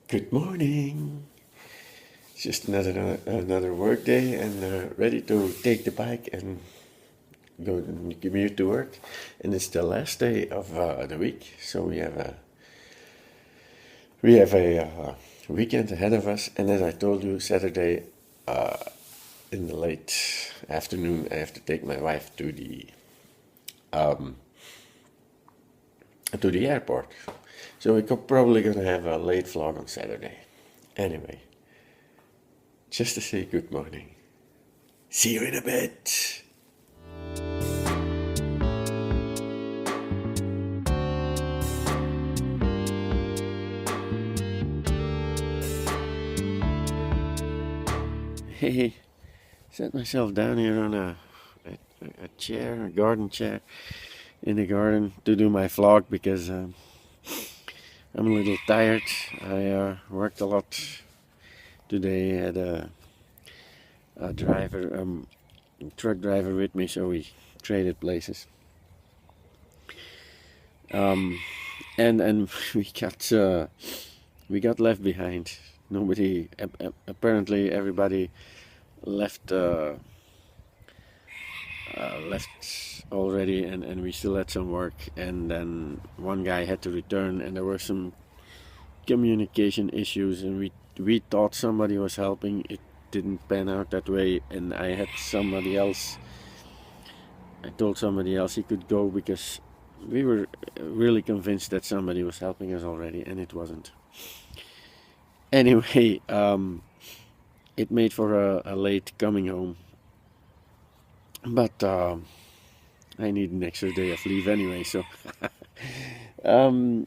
Good morning. It's just another work day and ready to take the bike and go and commute to work. And it's the last day of the week, so we have a weekend ahead of us. And as I told you, Saturday in the late afternoon, I have to take my wife to the airport. So we're probably gonna have a late vlog on Saturday. Anyway, just to say good morning. See you in a bit. Hey, set myself down here on a chair, a garden chair in the garden to do my vlog because I'm a little tired. I worked a lot today. Had a truck driver with me, so we traded places. And we got left behind. Nobody, apparently everybody left left already, and we still had some work. And then one guy had to return, and there were some communication issues, and we thought somebody was helping. It didn't pan out that way, and I told somebody else he could go because we were really convinced that somebody was helping us already, and it wasn't. Anyway, it made for a late coming home, but I need an extra day of leave anyway, so um,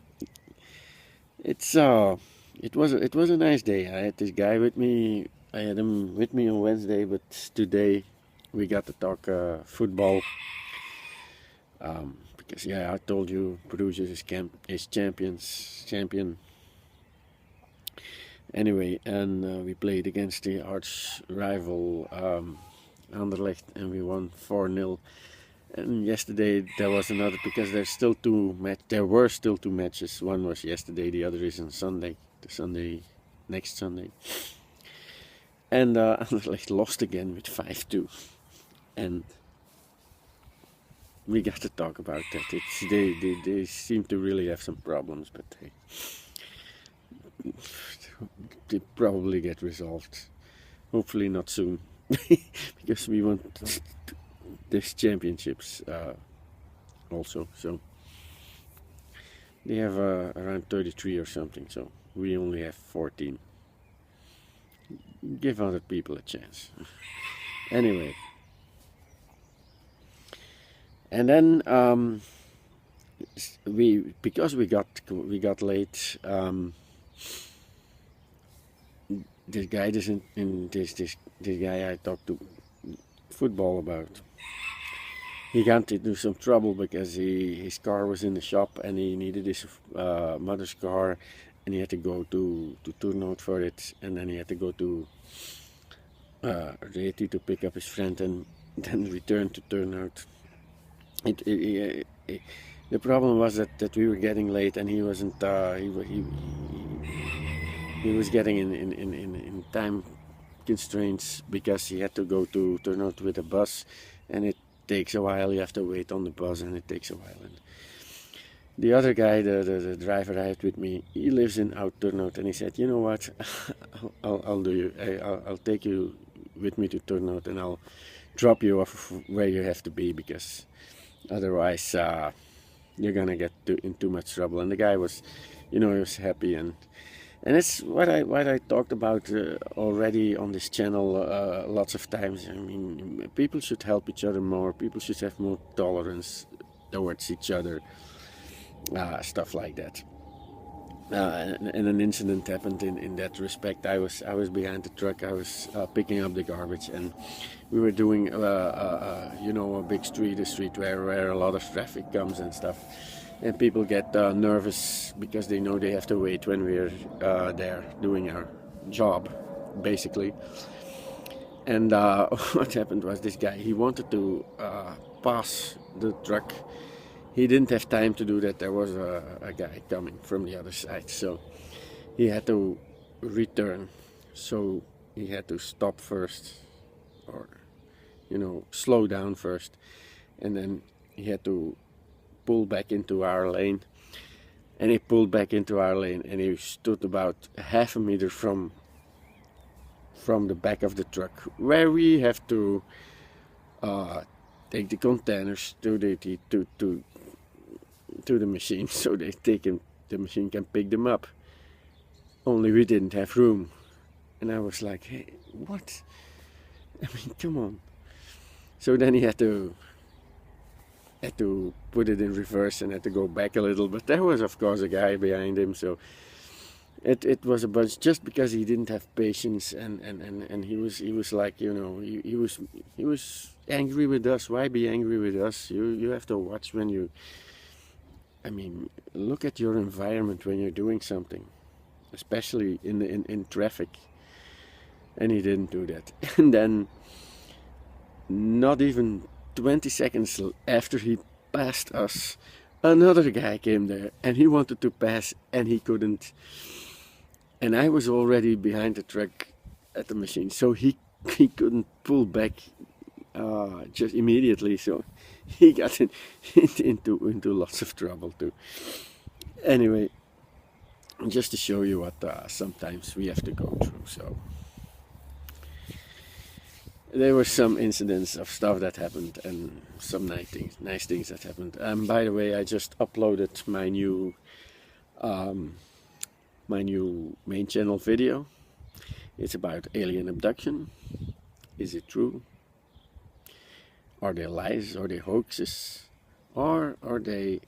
it was a nice day. I had this guy with me. I had him with me on Wednesday, but today we got to talk football. Because yeah, I told you, Bruges is champion. Anyway, and we played against the arch rival Anderlecht, and we won 4-0. And yesterday there was another, because there were still two matches. One was yesterday, the other is on Sunday, next Sunday. And Anderlecht lost again with 5-2, and we got to talk about that. They seem to really have some problems, but they probably get resolved. Hopefully not soon, because we want this championships also. So they have around 33 or something, so we only have 14. Give other people a chance. Anyway, and then because we got late. This guy this guy I talked to football about, he got into some trouble because his car was in the shop and he needed his mother's car, and he had to go to Turnhout for it, and then he had to go to Reti to pick up his friend and then return to Turnhout. The problem was that we were getting late, and he wasn't. He was getting in time constraints because he had to go to Turnhout with a bus, and it takes a while. You have to wait on the bus, and it takes a while. And the other guy, the driver I had with me, he lives in Oud Turnhout, and he said, "You know what? I'll do you. I'll take you with me to Turnhout, and I'll drop you off where you have to be, because otherwise you're gonna get in too much trouble." And the guy was, he was happy, and it's what I talked about already on this channel lots of times. I mean, people should help each other more. People should have more tolerance towards each other, stuff like that. And an incident happened in that respect. I was behind the truck. I was picking up the garbage, and we were doing a big street, a street where a lot of traffic comes and stuff, and people get nervous because they know they have to wait when we're there doing our job, basically. And what happened was, this guy, he wanted to pass the truck. He didn't have time to do that. There was a guy coming from the other side, so he had to return. So he had to stop first, or slow down first, and then he had to pull back into our lane. And he pulled back into our lane, and he stood about half a meter from the back of the truck, where we have to take the containers to the machine, so the machine can pick them up. Only we didn't have room, and I was like, hey, what? I mean, come on. So then he had to put it in reverse and had to go back a little, but there was of course a guy behind him, so it was a bunch, just because he didn't have patience, and he was like, he was angry with us. Why be angry with us? You have to watch when you, I mean, look at your environment when you're doing something, especially in traffic. And he didn't do that. And then, not even 20 seconds after he passed us, another guy came there, and he wanted to pass, and he couldn't. And I was already behind the truck at the machine, so he couldn't pull back just immediately. So he got into lots of trouble too. Anyway, just to show you what sometimes we have to go through. So there were some incidents of stuff that happened, and some nice things that happened. By the way, I just uploaded my new main channel video. It's about alien abduction. Is it true? Are they lies? Are they hoaxes? Or are there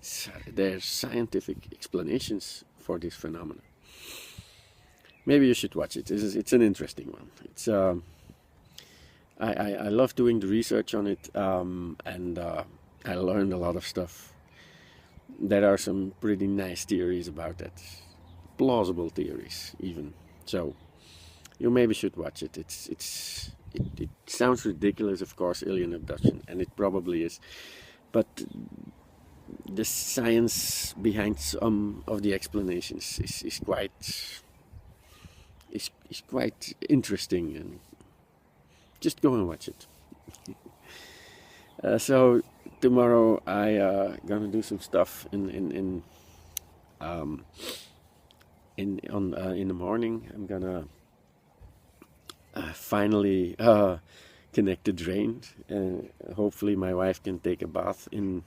scientific explanations for this phenomenon? Maybe you should watch it. It's an interesting one. It's I love doing the research on it, and I learned a lot of stuff. There are some pretty nice theories about that, plausible theories even. So you maybe should watch it. It sounds ridiculous, of course, alien abduction, and it probably is, but the science behind some of the explanations is quite interesting, and just go and watch it. So tomorrow I gonna do some stuff in the morning. I'm gonna finally connect the drain. Hopefully my wife can take a bath in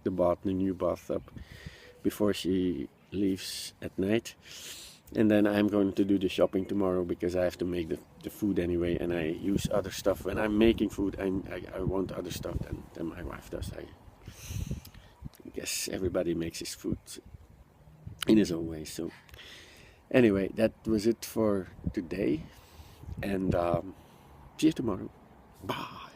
the new bathtub before she leaves at night. And then I'm going to do the shopping tomorrow, because I have to make the food anyway, and I use other stuff. When I'm making food, I want other stuff than my wife does. I guess everybody makes his food in his own way. So anyway, that was it for today, and see you tomorrow. Bye.